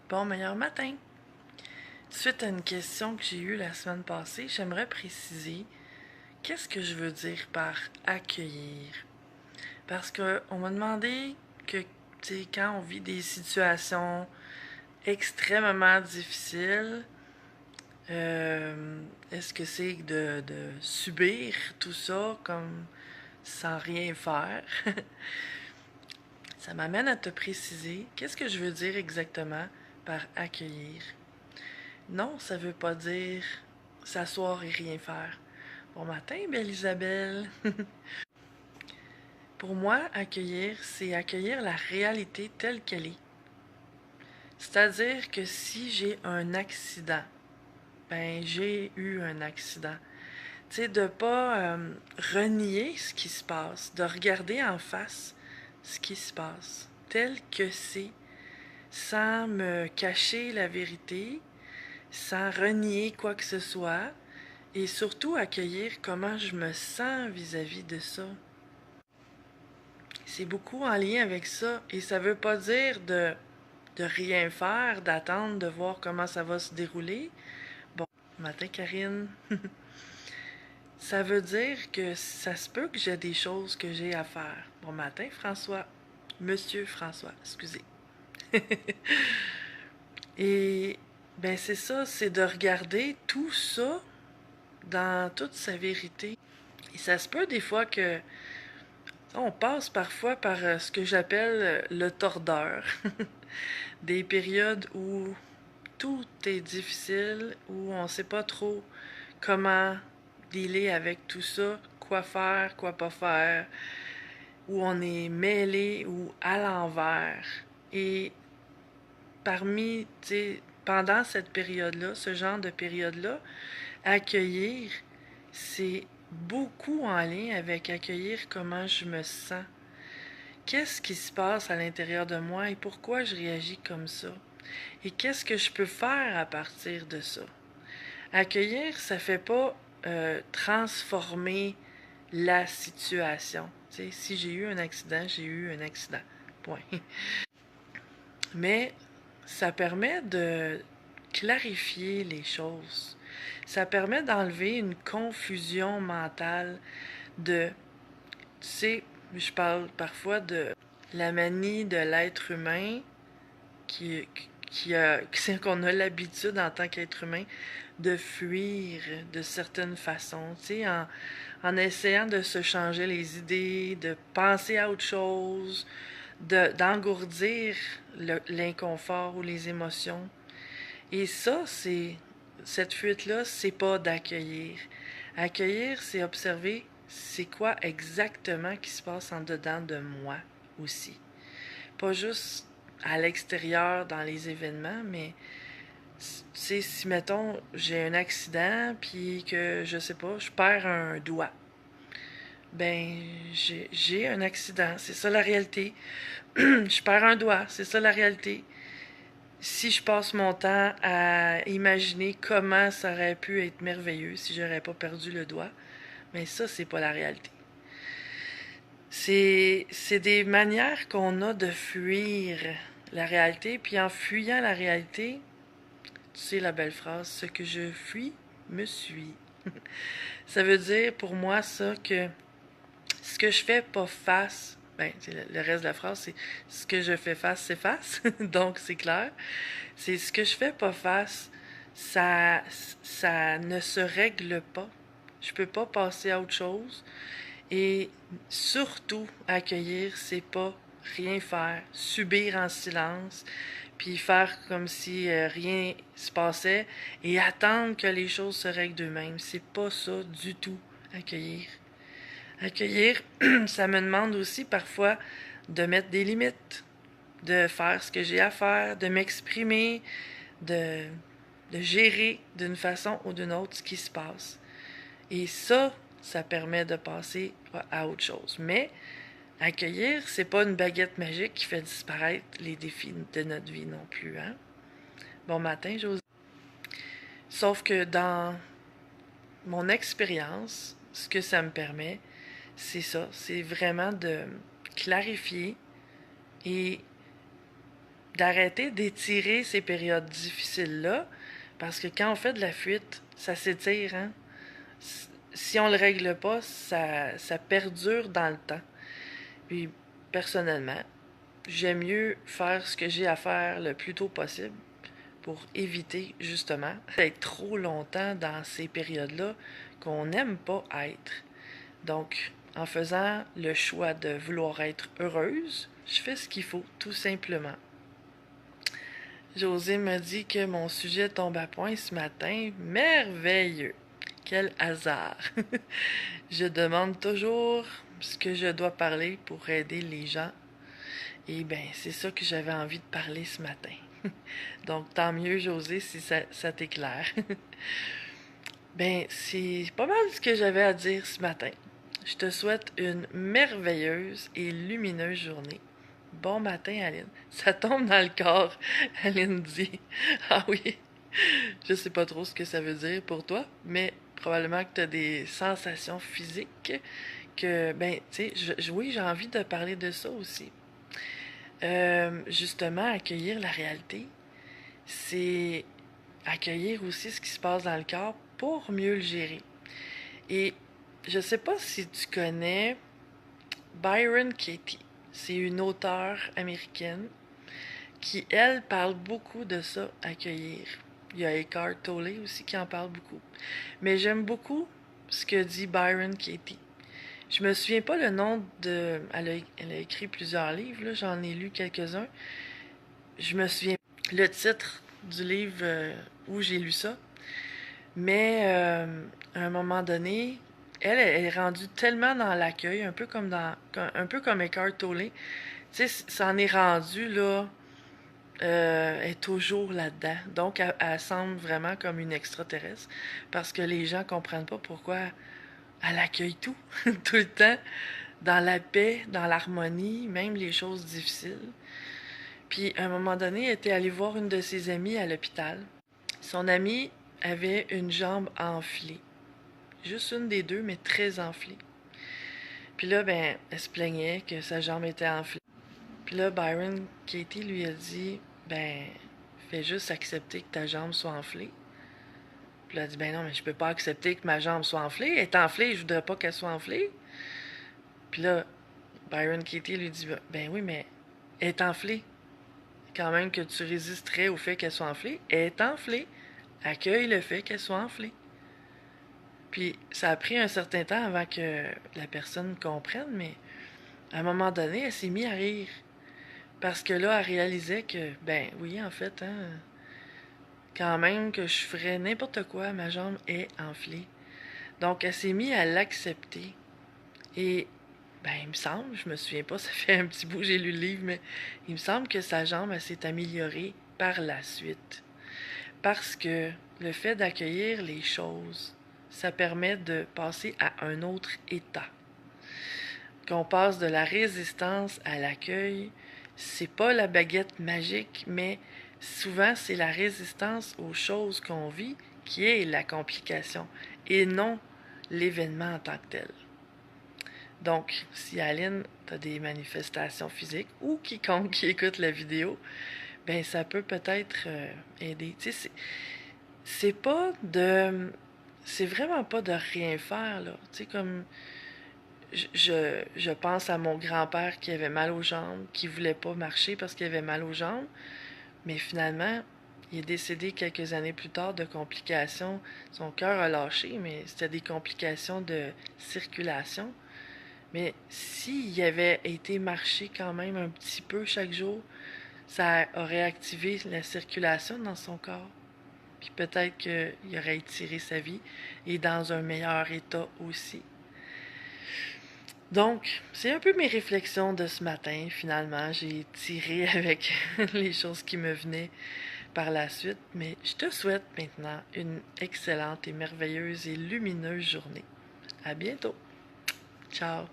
Bon meilleur matin! Suite à une question que j'ai eue la semaine passée, j'aimerais préciser qu'est-ce que je veux dire par accueillir. Parce qu'on m'a demandé que, tu sais, quand on vit des situations extrêmement difficiles, est-ce que c'est de subir tout ça comme sans rien faire? Ça m'amène à te préciser qu'est-ce que je veux dire exactement par accueillir. Non, ça veut pas dire s'asseoir et rien faire. Bon matin, belle Isabelle. Pour moi, accueillir, c'est accueillir la réalité telle qu'elle est. C'est-à-dire que si j'ai un accident, ben j'ai eu un accident. Tu sais, de pas renier ce qui se passe, de regarder en face ce qui se passe, tel que c'est, sans me cacher la vérité, sans renier quoi que ce soit, et surtout accueillir comment je me sens vis-à-vis de ça. C'est beaucoup en lien avec ça, et ça veut pas dire de rien faire, d'attendre, de voir comment ça va se dérouler. Bon, matin Karine. Ça veut dire que ça se peut que j'ai des choses que j'ai à faire. Bon matin François. Monsieur François, excusez. Et ben c'est ça, c'est de regarder tout ça dans toute sa vérité. Et ça se peut des fois que on passe parfois par ce que j'appelle le tordeur. Des périodes où tout est difficile, où on ne sait pas trop comment dealer avec tout ça, quoi faire, quoi pas faire, où on est mêlé ou à l'envers. Et parmi, tu sais, pendant cette période-là, ce genre de période-là, accueillir, c'est beaucoup en lien avec accueillir comment je me sens. Qu'est-ce qui se passe à l'intérieur de moi et pourquoi je réagis comme ça? Et qu'est-ce que je peux faire à partir de ça? Accueillir, ça fait pas transformer la situation. Tu sais, si j'ai eu un accident, j'ai eu un accident. Point. Mais ça permet de clarifier les choses. Ça permet d'enlever une confusion mentale de, tu sais, je parle parfois de la manie de l'être humain qui, qu'on a l'habitude en tant qu'être humain de fuir de certaines façons, tu sais, en essayant de se changer les idées, de penser à autre chose, d'engourdir l'inconfort ou les émotions. Et ça, cette fuite-là, c'est pas d'accueillir. Accueillir, c'est observer c'est quoi exactement qui se passe en dedans de moi aussi. Pas juste à l'extérieur dans les événements, mais tu sais, si mettons j'ai un accident puis que je sais pas, je perds un doigt. Ben j'ai un accident, c'est ça la réalité. Je perds un doigt, c'est ça la réalité. Si je passe mon temps à imaginer comment ça aurait pu être merveilleux si j'aurais pas perdu le doigt, mais ça c'est pas la réalité. C'est des manières qu'on a de fuir la réalité, puis en fuyant la réalité, tu sais la belle phrase, ce que je fuis me suit. Ça veut dire pour moi ça que ce que je fais pas face, ben le reste de la phrase c'est ce que je fais face s'efface, donc c'est clair. C'est ce que je fais pas face, ça ne se règle pas. Je peux pas passer à autre chose. Et surtout, accueillir, c'est pas rien faire, subir en silence, puis faire comme si rien se passait et attendre que les choses se règlent d'eux-mêmes. C'est pas ça du tout, accueillir. Accueillir, ça me demande aussi parfois de mettre des limites, de faire ce que j'ai à faire, de m'exprimer, de, de gérer d'une façon ou d'une autre ce qui se passe. Et ça permet de passer à autre chose. Mais accueillir, c'est pas une baguette magique qui fait disparaître les défis de notre vie non plus, hein? Bon matin, José. Sauf que dans mon expérience, ce que ça me permet, c'est ça, c'est vraiment de clarifier et d'arrêter d'étirer ces périodes difficiles-là, parce que quand on fait de la fuite, ça s'étire, hein? Si on le règle pas, ça perdure dans le temps. Puis, personnellement, j'aime mieux faire ce que j'ai à faire le plus tôt possible pour éviter, justement, d'être trop longtemps dans ces périodes-là qu'on n'aime pas être. Donc, en faisant le choix de vouloir être heureuse, je fais ce qu'il faut, tout simplement. José me dit que mon sujet tombe à point ce matin. Merveilleux! Quel hasard! Je demande toujours ce que je dois parler pour aider les gens. Et bien, c'est ça que j'avais envie de parler ce matin. Donc, tant mieux, José, si ça t'éclaire. Ben, c'est pas mal ce que j'avais à dire ce matin. Je te souhaite une merveilleuse et lumineuse journée. Bon matin, Aline. Ça tombe dans le corps, Aline dit. Ah oui, je sais pas trop ce que ça veut dire pour toi, mais probablement que tu as des sensations physiques que, ben, tu sais, oui, j'ai envie de parler de ça aussi. Justement, accueillir la réalité, c'est accueillir aussi ce qui se passe dans le corps pour mieux le gérer. Et je sais pas si tu connais Byron Katie. C'est une auteure américaine qui, elle, parle beaucoup de ça, accueillir. Il y a Eckhart Tolle aussi qui en parle beaucoup. Mais j'aime beaucoup ce que dit Byron Katie. Je me souviens pas le nom de... Elle a écrit plusieurs livres, là, j'en ai lu quelques-uns. Je me souviens le titre du livre où j'ai lu ça. Mais à un moment donné, elle est rendue tellement dans l'accueil, un peu comme Eckhart Tolle. Tu sais, ça en est rendu là, elle est toujours là-dedans. Donc, elle semble vraiment comme une extraterrestre parce que les gens comprennent pas pourquoi elle accueille tout, tout le temps, dans la paix, dans l'harmonie, même les choses difficiles. Puis, à un moment donné, elle était allée voir une de ses amies à l'hôpital. Son amie avait une jambe enflée. Juste une des deux, mais très enflée. Puis là, ben, elle se plaignait que sa jambe était enflée. Puis là, Byron Katie lui a dit, ben, fais juste accepter que ta jambe soit enflée. Puis elle a dit, ben non, mais je peux pas accepter que ma jambe soit enflée. Elle est enflée, je voudrais pas qu'elle soit enflée. Puis là, Byron Katie lui dit, ben oui, mais elle est enflée. Quand même que tu résisterais au fait qu'elle soit enflée. Elle est enflée. Accueille le fait qu'elle soit enflée. Puis ça a pris un certain temps avant que la personne comprenne, mais à un moment donné, elle s'est mise à rire. Parce que là, elle réalisait que, ben oui, en fait, hein, quand même que je ferais n'importe quoi, ma jambe est enflée. Donc, elle s'est mise à l'accepter. Et, ben, il me semble, je me souviens pas, ça fait un petit bout que j'ai lu le livre, mais il me semble que sa jambe, elle s'est améliorée par la suite. Parce que le fait d'accueillir les choses, ça permet de passer à un autre état. Qu'on passe de la résistance à l'accueil, c'est pas la baguette magique, mais souvent c'est la résistance aux choses qu'on vit qui est la complication et non l'événement en tant que tel. Donc, si Aline, t'as des manifestations physiques ou quiconque qui écoute la vidéo, ben ça peut peut-être aider. Tu sais, c'est pas de... C'est vraiment pas de rien faire, là. Tu sais, comme... Je pense à mon grand-père qui avait mal aux jambes, qui voulait pas marcher parce qu'il avait mal aux jambes, mais finalement, il est décédé quelques années plus tard de complications. Son cœur a lâché, mais c'était des complications de circulation. Mais s'il avait été marcher quand même un petit peu chaque jour, ça aurait activé la circulation dans son corps. Puis peut-être qu'il aurait étiré sa vie et dans un meilleur état aussi. Donc, c'est un peu mes réflexions de ce matin, finalement. J'ai tiré avec les choses qui me venaient par la suite, mais je te souhaite maintenant une excellente et merveilleuse et lumineuse journée. À bientôt. Ciao.